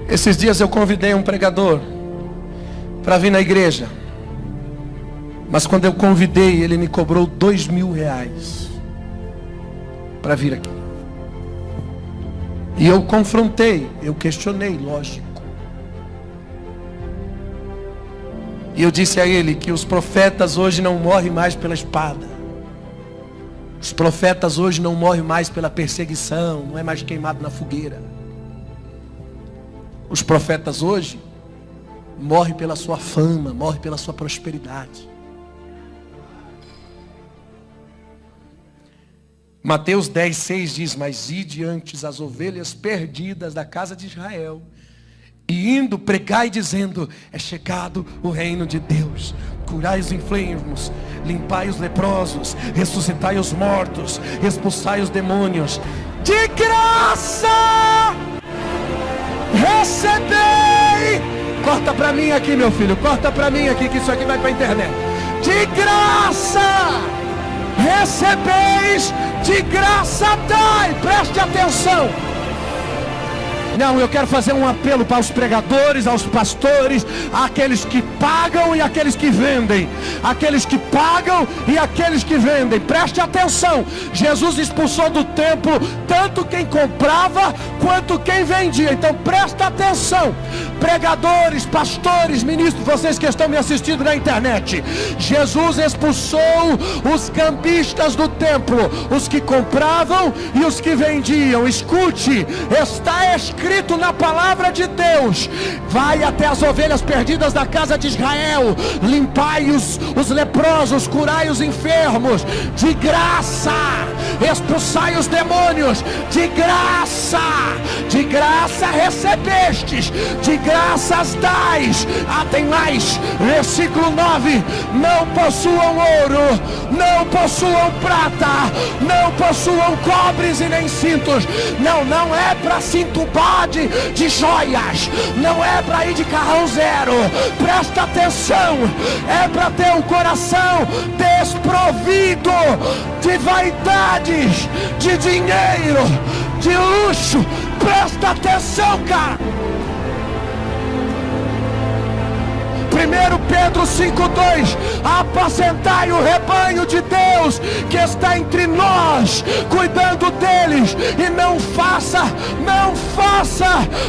Esses dias eu convidei um pregador para vir na igreja. Mas quando eu convidei, ele me cobrou R$2.000 para vir aqui. E eu confrontei, eu questionei, lógico. E eu disse a ele que os profetas hoje não morrem mais pela espada. Os profetas hoje não morrem mais pela perseguição, não é mais queimado na fogueira. Os profetas hoje morrem pela sua fama, morrem pela sua prosperidade. Mateus 10:6 diz: mas ide antes as ovelhas perdidas da casa de Israel, e indo pregai dizendo: é chegado o reino de Deus. Curai os enfermos, limpai os leprosos, ressuscitai os mortos, expulsai os demônios. De graça recebei. Corta para mim aqui, meu filho, corta para mim aqui, que isso aqui vai para a internet. De graça recebeis, de graça dai. Preste atenção. Não, eu quero fazer um apelo para os pregadores, aos pastores, àqueles que pagam e àqueles que vendem. Aqueles que pagam e aqueles que vendem. Preste atenção. Jesus expulsou do templo tanto quem comprava quanto quem vendia. Então presta atenção. Pregadores, pastores, ministros, vocês que estão me assistindo na internet. Jesus expulsou os cambistas do templo, os que compravam e os que vendiam. Escute, está escrito na palavra de Deus: vai até as ovelhas perdidas da casa de Israel, limpai os leprosos, curai os enfermos, de graça, expulsai os demônios, de graça recebestes, de graças dais. Tem mais, versículo 9: não possuam ouro, não possuam prata, não possuam cobres e nem cintos. Não é para se entubar de joias, não é para ir de carrão zero. Presta atenção, é para ter um coração desprovido de vaidades, de dinheiro, de luxo. Presta atenção, cara. 1 Pedro 5:2: apacentai o rebanho de Deus que está entre nós, cuidando deles, e não faça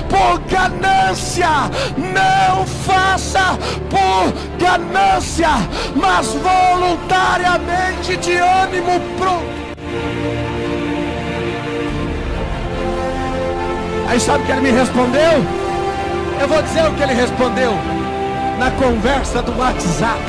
por ganância, não faça por ganância, mas voluntariamente, de ânimo pronto. Aí sabe o que ele me respondeu? Eu vou dizer o que ele respondeu na conversa do WhatsApp.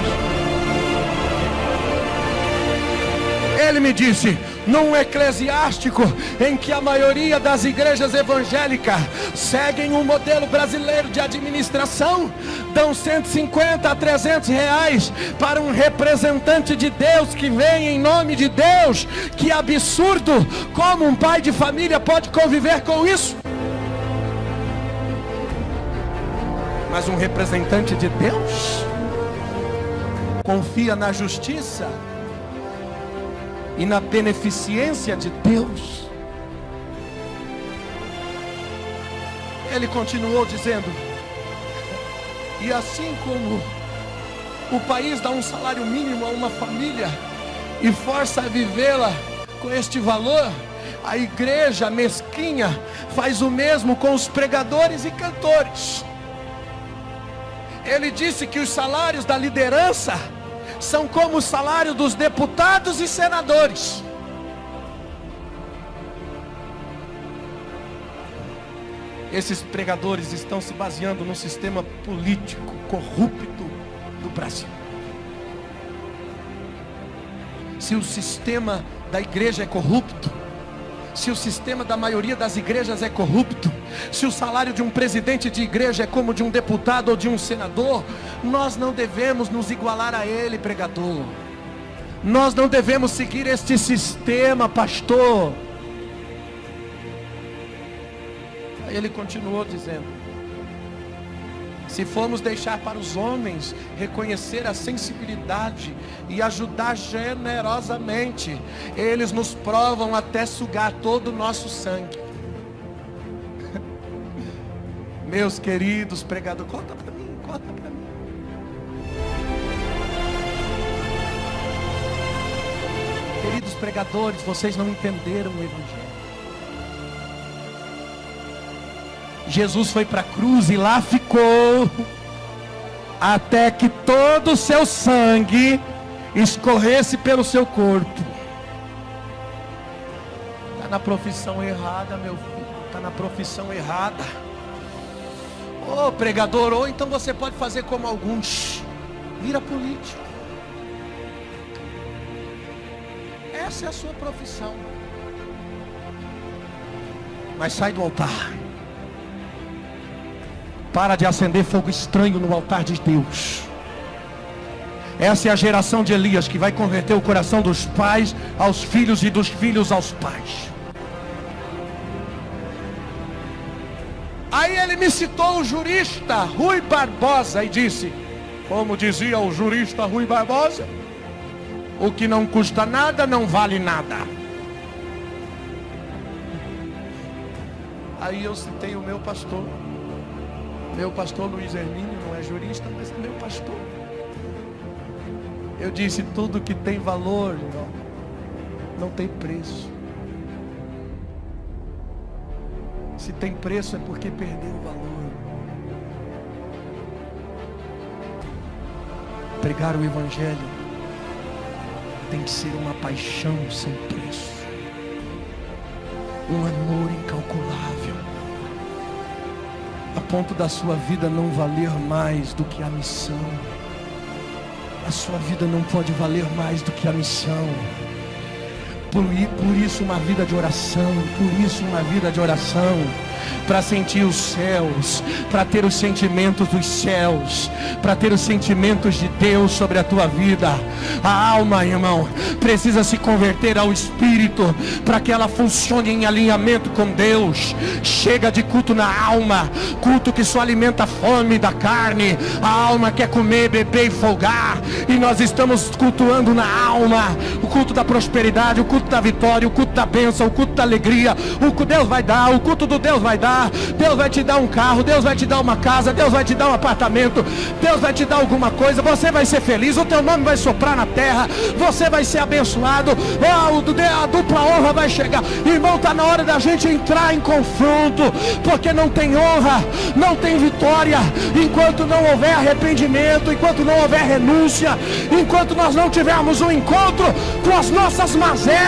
Ele me disse: num eclesiástico em que a maioria das igrejas evangélicas seguem um modelo brasileiro de administração, dão 150 a 300 reais para um representante de Deus que vem em nome de Deus. Que absurdo! Como um pai de família pode conviver com isso? Mas um representante de Deus confia na justiça e na beneficência de Deus. Ele continuou dizendo: e assim como o país dá um salário mínimo a uma família e força a vivê-la com este valor, a igreja mesquinha faz o mesmo com os pregadores e cantores. Ele disse que os salários da liderança são como o salário dos deputados e senadores. Esses pregadores estão se baseando no sistema político corrupto do Brasil. Se o sistema da igreja é corrupto, se o sistema da maioria das igrejas é corrupto, se o salário de um presidente de igreja é como de um deputado ou de um senador, nós não devemos nos igualar a ele, pregador. Nós não devemos seguir este sistema, pastor. Aí ele continuou dizendo: se formos deixar para os homens reconhecer a sensibilidade e ajudar generosamente, eles nos provam até sugar todo o nosso sangue. Meus queridos pregadores, conta para mim. Queridos pregadores, vocês não entenderam o Evangelho. Jesus foi para a cruz e lá ficou, até que todo o seu sangue escorresse pelo seu corpo. Está na profissão errada, meu filho, está na profissão errada. Ô pregador, ou então você pode fazer como alguns, vira político. Essa é a sua profissão. Mas sai do altar. Para de acender fogo estranho no altar de Deus. Essa é a geração de Elias que vai converter o coração dos pais aos filhos e dos filhos aos pais. Aí ele me citou o jurista Rui Barbosa e disse, como dizia o jurista Rui Barbosa, o que não custa nada não vale nada. Aí eu citei o meu pastor Luiz Hermínio, não é jurista, mas é meu pastor. Eu disse, tudo que tem valor, irmão, não tem preço. Se tem preço é porque perdeu o valor. Pregar o Evangelho tem que ser uma paixão sem preço, um amor incalculável, a ponto da sua vida não valer mais do que a missão. A sua vida não pode valer mais do que a missão. Por isso uma vida de oração, para sentir os céus, para ter os sentimentos dos céus, para ter os sentimentos de Deus sobre a tua vida. A alma, irmão, precisa se converter ao Espírito, para que ela funcione em alinhamento com Deus. Chega de culto na alma, culto que só alimenta a fome da carne. A alma quer comer, beber e folgar, e nós estamos cultuando na alma, o culto da prosperidade, o culto da vitória, o culto da bênção, o culto da alegria. O que Deus vai dar, o culto do Deus vai dar. Deus vai te dar um carro, Deus vai te dar uma casa, Deus vai te dar um apartamento, Deus vai te dar alguma coisa. Você vai ser feliz, o teu nome vai soprar na terra, você vai ser abençoado. A dupla honra vai chegar. Irmão, está na hora da gente entrar em confronto, porque não tem honra, não tem vitória, enquanto não houver arrependimento, enquanto não houver renúncia, enquanto nós não tivermos um encontro com as nossas mazelas.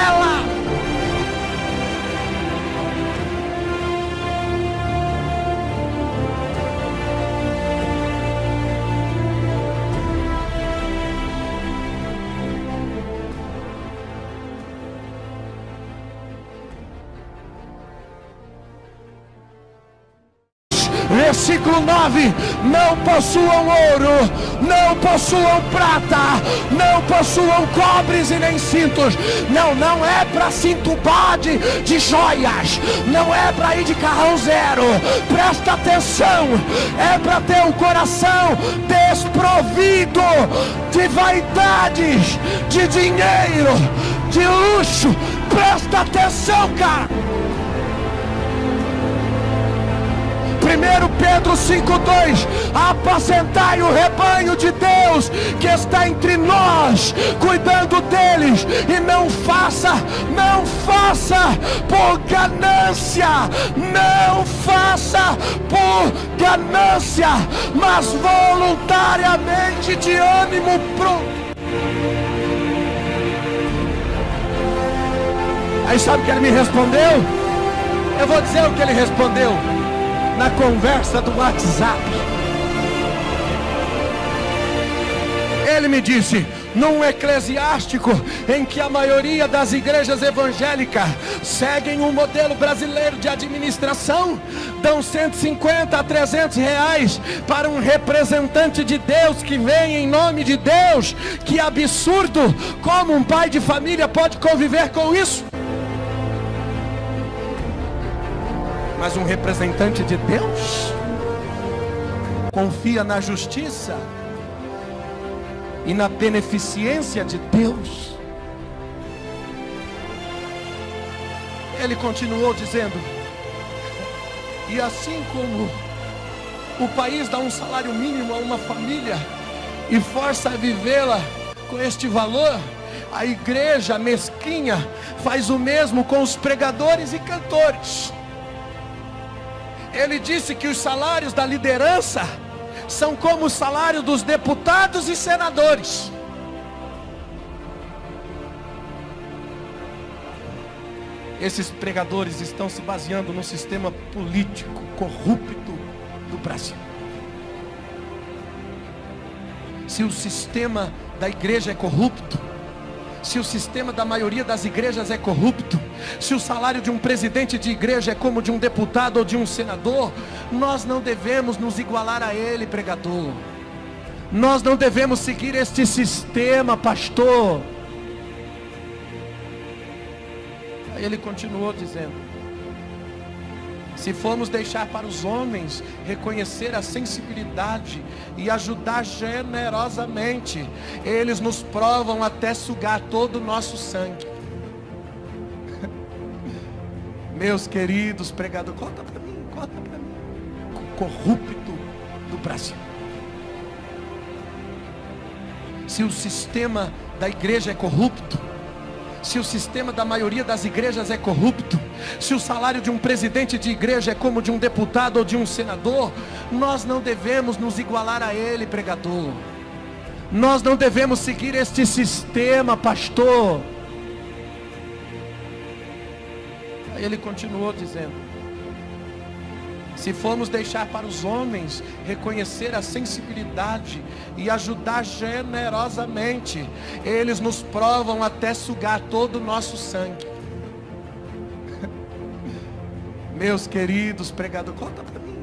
Versículo 9: não possuam ouro, não possuam prata, não possuam cobres e nem cintos. Não é para se entubar de joias, não é para ir de carrão zero. Presta atenção, é para ter um coração desprovido de vaidades, de dinheiro, de luxo. Presta atenção, cara. 1 Pedro 5,2: apacentai o rebanho de Deus que está entre nós, cuidando deles, e não faça por ganância, não faça por ganância, mas voluntariamente de ânimo pronto. Aí sabe o que ele me respondeu? Eu vou dizer o que ele respondeu na conversa do WhatsApp. Ele me disse: num eclesiástico em que a maioria das igrejas evangélicas seguem um modelo brasileiro de administração, dão 150 a 300 reais para um representante de Deus que vem em nome de Deus. Que absurdo! Como um pai de família pode conviver com isso? Mas um representante de Deus confia na justiça e na beneficência de Deus. Ele continuou dizendo: e assim como o país dá um salário mínimo a uma família e força a vivê-la com este valor, a igreja mesquinha faz o mesmo com os pregadores e cantores. Ele disse que os salários da liderança são como o salário dos deputados e senadores. Esses pregadores estão se baseando no sistema político corrupto do Brasil. Se o sistema da igreja é corrupto, se o sistema da maioria das igrejas é corrupto, se o salário de um presidente de igreja é como de um deputado ou de um senador, nós não devemos nos igualar a ele, pregador. Nós não devemos seguir este sistema, pastor. Aí ele continuou dizendo: se formos deixar para os homens reconhecer a sensibilidade e ajudar generosamente, eles nos provam até sugar todo o nosso sangue. Meus queridos pregadores, conta para mim. Corrupto do Brasil. Se o sistema da igreja é corrupto, se o sistema da maioria das igrejas é corrupto, se o salário de um presidente de igreja é como de um deputado ou de um senador, nós não devemos nos igualar a ele, pregador. Nós não devemos seguir este sistema, pastor. Aí ele continuou dizendo: se formos deixar para os homens reconhecer a sensibilidade e ajudar generosamente, eles nos provam até sugar todo o nosso sangue. Meus queridos pregadores, conta para mim.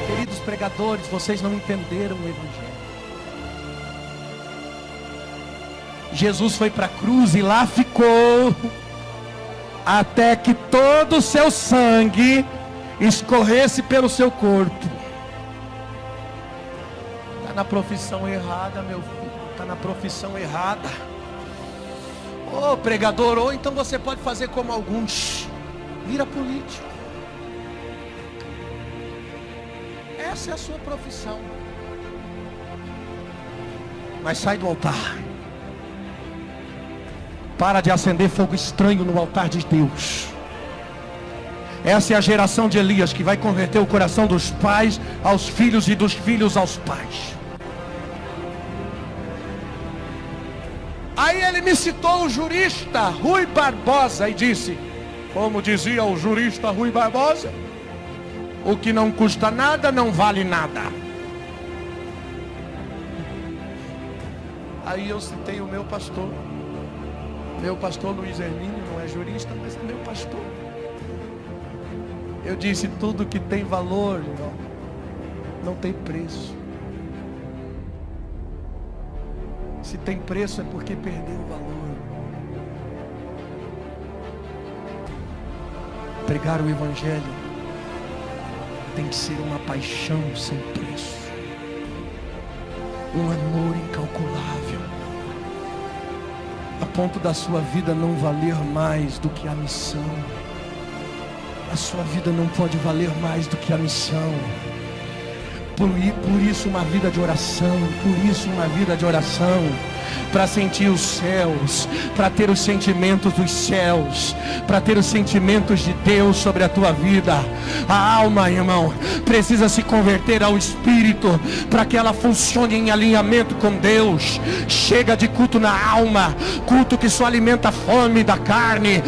Queridos pregadores, vocês não entenderam o Evangelho. Jesus foi para a cruz e lá ficou até que todo o seu sangue escorresse pelo seu corpo. Está na profissão errada, meu filho. Está na profissão errada. Ô pregador, ou então você pode fazer como alguns, vira político. Essa é a sua profissão. Mas sai do altar. Para de acender fogo estranho no altar de Deus. Essa é a geração de Elias que vai converter o coração dos pais aos filhos e dos filhos aos pais. Aí ele me citou o jurista Rui Barbosa e disse, como dizia o jurista Rui Barbosa, o que não custa nada não vale nada. Aí eu citei o meu pastor. Meu pastor Luiz Hermínio não é jurista, mas é meu pastor. Eu disse, tudo que tem valor, irmão, não tem preço. Se tem preço é porque perdeu o valor. Pregar o Evangelho tem que ser uma paixão sem preço. Um amor incalculável. A ponto da sua vida não valer mais do que a missão. A sua vida não pode valer mais do que a missão. Por isso uma vida de oração. Por isso uma vida de oração. Para sentir os céus. Para ter os sentimentos dos céus. Para ter os sentimentos de Deus sobre a tua vida. A alma, irmão, precisa se converter ao Espírito. Para que ela funcione em alinhamento com Deus. Chega de culto na alma. Culto que só alimenta a fome da carne.